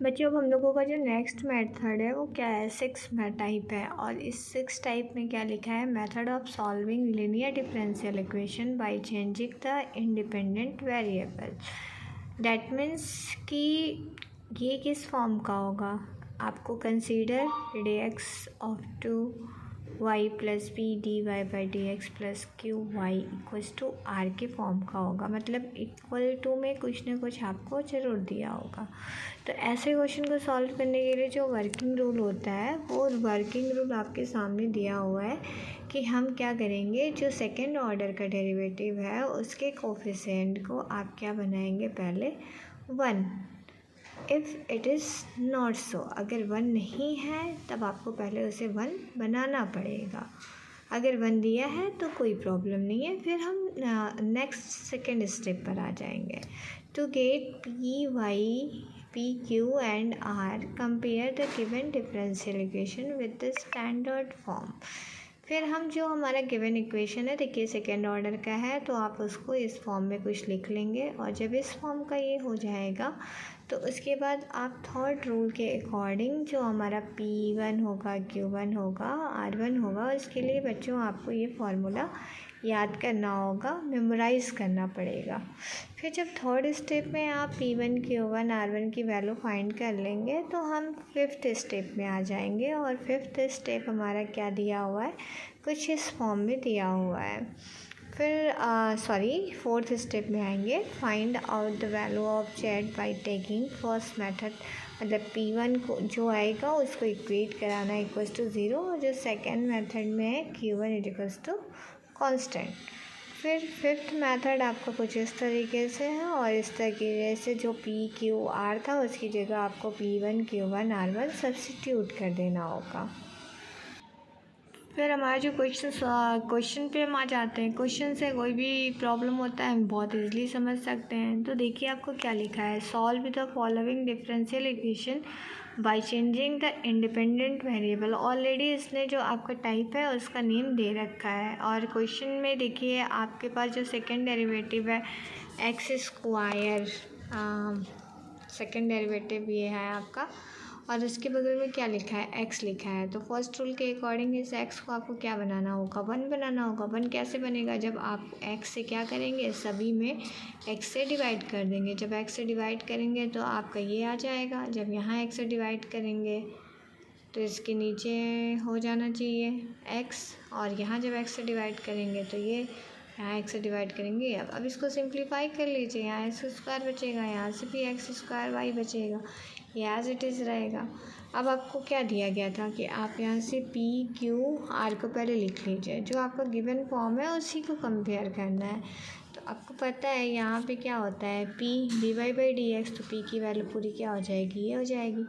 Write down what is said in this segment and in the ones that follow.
बच्चों अब हम लोगों का जो नेक्स्ट मेथड है वो क्या है, 6 टाइप है। और इस 6 टाइप में क्या लिखा है, method of solving linear differential equation by changing the independent variable. That means कि ये किस फॉर्म का होगा, आपको consider dx of 2y plus b d y by d x plus Q y equals to R के फॉर्म का होगा। मतलब इक्वल टू में कुछ ना कुछ आपको ज़रूर दिया होगा। तो ऐसे क्वेश्चन को सॉल्व करने के लिए जो वर्किंग रूल होता है वो वर्किंग रूल आपके सामने दिया हुआ है कि हम क्या करेंगे, जो सेकंड ऑर्डर का डेरिवेटिव है उसके कोफिशिएंट को आप क्या बनाएंगे, पहले 1। If it is not so, अगर 1 नहीं है तब आपको पहले उसे 1 बनाना पड़ेगा। अगर 1 दिया है तो कोई प्रॉब्लम नहीं है, फिर हम नेक्स्ट सेकेंड स्टेप पर आ जाएंगे। To get P y P Q and R, compare the given differential equation with the standard form. फिर हम जो हमारा गिवन इक्वेशन है, देखिए सेकेंड ऑर्डर का है तो आप उसको इस फॉर्म में कुछ लिख लेंगे। और जब इस फॉर्म का ये हो जाएगा तो उसके बाद आप थर्ड रूल के अकॉर्डिंग जो हमारा P1 होगा, Q1 होगा, R1 होगा, उसके लिए बच्चों आपको ये फार्मूला याद करना होगा, मेमोराइज़ करना पड़ेगा। फिर जब थर्ड स्टेप में आप P1, Q1, R1 की वैल्यू फाइंड कर लेंगे तो हम फिफ्थ स्टेप में आ जाएंगे। और फिफ्थ स्टेप हमारा क्या दिया हुआ है, कुछ इस फॉर्म में दिया हुआ है। फिर फोर्थ स्टेप में आएंगे, find out the value of Z by taking first method. मतलब P1 को जो आएगा उसको इक्वेट कराना इक्वल्स टू 0, और जो सेकेंड मेथड में है Q1 इक्वल्स टू कांस्टेंट। फिर फिफ्थ मेथड आपका कुछ इस तरीके से है, और इस तरीके से जो PQR था उसकी जगह आपको P1 Q1 R1 सब्स्टिट्यूट कर देना होगा। फिर हमारा जो क्वेश्चन पे हम आ जाते हैं। क्वेश्चन से कोई भी प्रॉब्लम होता है हम बहुत इजीली समझ सकते हैं। तो देखिए आपको क्या लिखा है, solve the following differential equation by changing the independent variable. Already इसने जो आपका टाइप है उसका नेम दे रखा है। और क्वेश्चन में देखिए आपके पास जो सेकेंड डेरिवेटिव है एक्स स्क्वायर, सेकेंड डेरिवेटिव ये है आपका, और उसके बगल में क्या लिखा है, x लिखा है। तो फर्स्ट रूल के अकॉर्डिंग इस x को आपको क्या बनाना होगा, 1 बनाना होगा। 1 कैसे बनेगा, जब आप x से क्या करेंगे, सभी में x से डिवाइड कर देंगे। जब x से डिवाइड करेंगे तो आपका ये आ जाएगा। जब यहाँ x से डिवाइड करेंगे तो इसके नीचे हो जाना चाहिए x, और यहाँ जब x से डिवाइड करेंगे तो ये यहाँ x से डिवाइड करेंगे। अब इसको सिंप्लीफाई कर लीजिए, यहाँ x स्क्वायर बचेगा, यहाँ से भी x स्क्वायर y बचेगा, ये एज इट इज़ रहेगा। अब आपको क्या दिया गया था कि आप यहाँ से P Q R को पहले लिख लीजिए, जो आपका गिवन फॉर्म है उसी को कंपेयर करना है। तो आपको पता है यहाँ पे क्या होता है, P dy by d x, तो P की वैल्यू पूरी क्या हो जाएगी, ये हो जाएगी।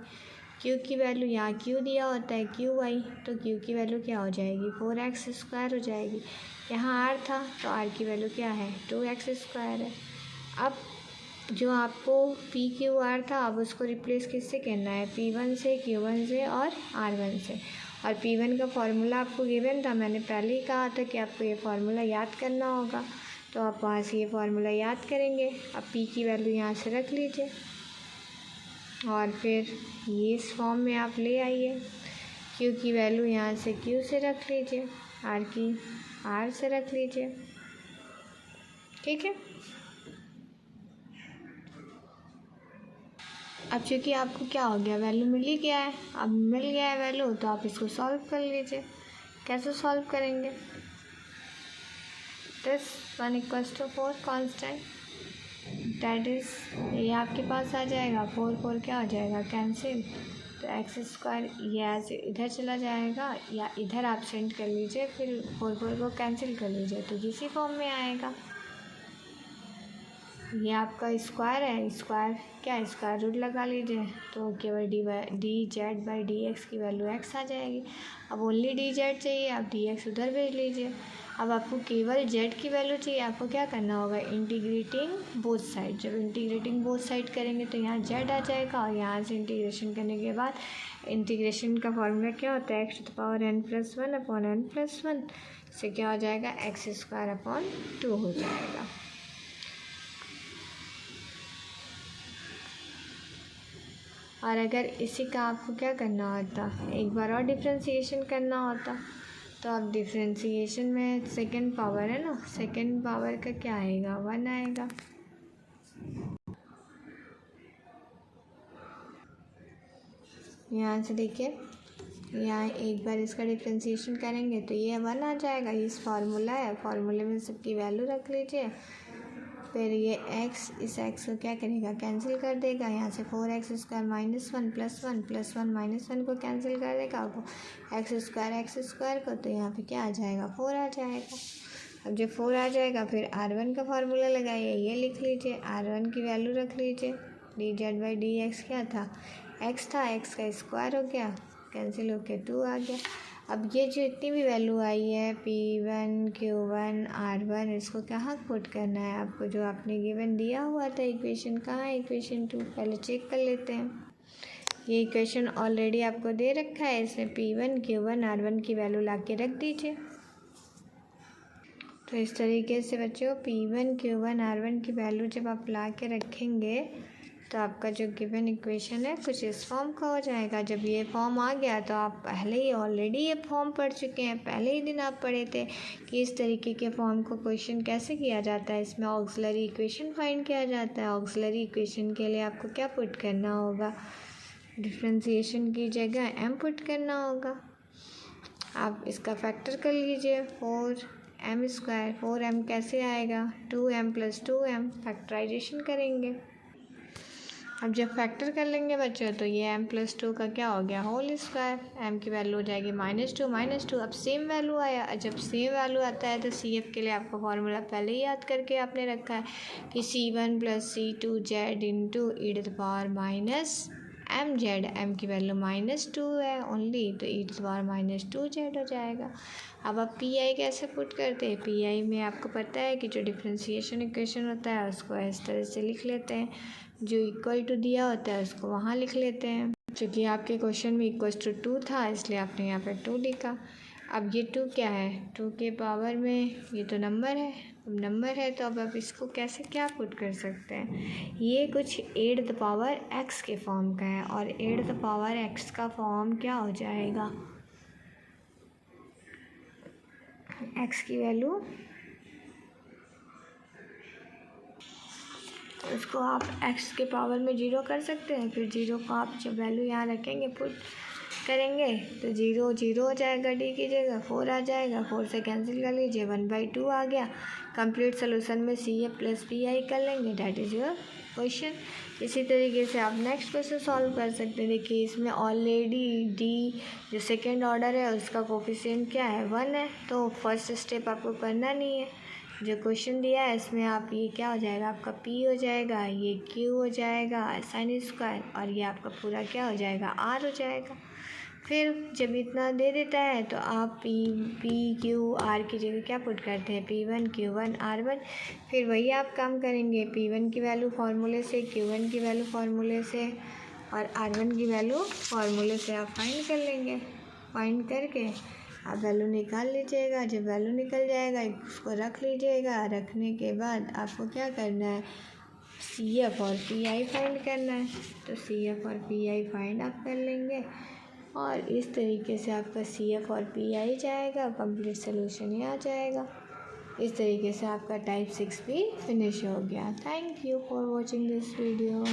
Q की वैल्यू यहाँ Q दिया होता है क्यू वाई, तो Q की वैल्यू क्या हो जाएगी, 4x स्क्वायर हो जाएगी। यहाँ R था तो R की वैल्यू क्या है, 2x स्क्वायर है। अब जो आपको PQR था अब उसको रिप्लेस किससे करना है, P1 से, Q1 से और R1 से। और P1 का फार्मूला आपको गिवन था, मैंने पहले ही कहा था कि आपको ये फार्मूला याद करना होगा। तो आप वहाँ से ये फार्मूला याद करेंगे। अब P की वैल्यू यहाँ से रख लीजिए और फिर ये इस फॉर्म में आप ले आइए। Q की वैल्यू यहाँ से Q से रख लीजिए, R की R से रख लीजिए, ठीक है। अब चूँकि आपको क्या हो गया, वैल्यू मिल ही गया है, अब मिल गया है वैल्यू, तो आप इसको सॉल्व कर लीजिए। कैसे सॉल्व करेंगे, this 1 equals to 4 constant, that is ये आपके पास आ जाएगा। 4 क्या हो जाएगा, कैंसिल, तो एक्स स्क्वायर ये ऐसे इधर चला जाएगा, या इधर आप सेंड कर लीजिए, फिर 4 को कैंसिल कर लीजिए तो इसी फॉर्म में आएगा। ये आपका स्क्वायर है, स्क्वायर क्या है, स्क्वायर रूट लगा लीजिए, तो केवल D Z by d x की वैल्यू x आ जाएगी। अब ओनली डी जेड चाहिए, आप डी एक्स उधर भेज लीजिए। अब आपको केवल z की वैल्यू चाहिए, आपको क्या करना होगा, इंटीग्रेटिंग बोथ साइड। जब इंटीग्रेटिंग बोथ साइड करेंगे तो यहाँ z आ जाएगा, और यहाँ से इंटीग्रेशन करने के बाद इंटीग्रेशन का फॉर्मूला क्या होता है, x to the power n+1 upon n+1 से क्या हो जाएगा, x स्क्वायर अपॉन 2 हो जाएगा। और अगर इसी का आपको क्या करना होता, एक बार और डिफ्रेंसिएशन करना होता, तो अब डिफ्रेंसिएशन में सेकंड पावर है ना, सेकंड पावर का क्या आएगा, 1 आएगा। यहाँ से देखिए, यहाँ एक बार इसका डिफ्रेंसिएशन करेंगे तो ये 1 आ जाएगा। इस फार्मूला है, फार्मूले में सबकी वैल्यू रख लीजिए। फिर ये x, इस x को क्या करेगा, कैंसिल कर देगा। यहाँ से 4x स्क्वायर -1 +1 +1 -1 को कैंसिल कर देगा x स्क्वायर को, तो यहाँ पे क्या आ जाएगा, 4 आ जाएगा। अब जब 4 आ जाएगा फिर r1 का फार्मूला लगाइए, ये लिख लीजिए, r1 की वैल्यू रख लीजिए। dz/dx क्या था, x था, x का स्क्वायर हो गया, कैंसिल होके 2 आ गया। अब ये जो इतनी भी वैल्यू आई है P1 Q1 R1, इसको कहाँ पुट करना है आपको, जो आपने गिवन दिया हुआ था इक्वेशन, कहाँ है इक्वेशन 2, पहले चेक कर लेते हैं। ये इक्वेशन ऑलरेडी आपको दे रखा है, इसमें P1 Q1 R1 की वैल्यू ला के रख दीजिए। तो इस तरीके से बच्चों P1 Q1 R1 की वैल्यू जब आप ला के रखेंगे तो आपका जो गिवन इक्वेशन है कुछ इस फॉर्म का हो जाएगा। जब ये फॉर्म आ गया तो आप पहले ही ऑलरेडी ये फॉर्म पढ़ चुके हैं, पहले ही दिन आप पढ़े थे कि इस तरीके के फॉर्म को क्वेश्चन कैसे किया जाता है। इसमें ऑक्सिलरी इक्वेशन फाइंड किया जाता है। ऑक्सिलरी इक्वेशन के लिए आपको क्या पुट करना होगा, डिफ्रेंसिएशन की जगह m पुट करना होगा। आप इसका फैक्टर कर लीजिए, 4m², 4m कैसे आएगा, 2m + 2m, फैक्टराइजेशन करेंगे। अब जब फैक्टर कर लेंगे बच्चों तो ये m + 2 का क्या हो गया, होल स्क्वायर, m की वैल्यू हो जाएगी -2 अब सेम वैल्यू आया। जब सेम वैल्यू आता है तो CF के लिए आपको फार्मूला पहले ही याद करके आपने रखा है कि C1 + C2z × e -mz, m की वैल्यू -2 है ओनली, तो e -2z हो जाएगा। अब आप PI कैसे पुट करते हैं, PI में आपको पता है कि जो डिफ्रेंसिएशन इक्वेशन होता है उसको इस तरह से लिख लेते हैं, जो इक्वल टू दिया होता है उसको वहाँ लिख लेते हैं। क्योंकि आपके क्वेश्चन में =2 था इसलिए आपने यहाँ पे 2 लिखा। अब ये 2 क्या है, 2 के पावर में ये तो नंबर है, अब नंबर है तो अब आप इसको कैसे क्या पुट कर सकते हैं, ये कुछ 8⁻x के फॉर्म का है। और 8⁻x का फॉर्म क्या हो जाएगा, x की वैल्यू, उसको आप x के पावर में 0 कर सकते हैं। फिर 0 को आप जब वैल्यू यहाँ रखेंगे पुट करेंगे तो 0 हो जाएगा, d की जगह 4 आ जाएगा, 4 से कैंसिल कर लीजिए, 1/2 आ गया। कंप्लीट सोल्यूशन में CF + PI कर लेंगे, डैट इज़ योर क्वेश्चन। इसी तरीके से आप नेक्स्ट क्वेश्चन सॉल्व कर सकते हैं। देखिए इसमें ऑलरेडी d जो सेकेंड ऑर्डर है उसका कोफिशिएंट क्या है, 1 है, तो फर्स्ट स्टेप आपको करना नहीं है। जो क्वेश्चन दिया है इसमें आप ये क्या हो जाएगा, आपका P हो जाएगा, ये Q हो जाएगा sin स्क्वायर, और ये आपका पूरा क्या हो जाएगा, R हो जाएगा। फिर जब इतना दे देता है तो आप P Q R की जगह क्या पुट करते हैं, P1 Q1 R1। फिर वही आप काम करेंगे, P1 की वैल्यू फार्मूले से, Q1 की वैल्यू फार्मूले से और R1 की वैल्यू फार्मूले से आप फाइंड कर लेंगे। फाइंड करके आप वैल्यू निकाल लीजिएगा। जब वैल्यू निकल जाएगा उसको रख लीजिएगा। रखने के बाद आपको क्या करना है, CF और PI फाइंड करना है। तो CF और PI फाइंड आप कर लेंगे और इस तरीके से आपका CF और PI जाएगा, कंप्लीट सोल्यूशन ही आ जाएगा। इस तरीके से आपका टाइप 6 भी फिनिश हो गया। Thank you for watching this video.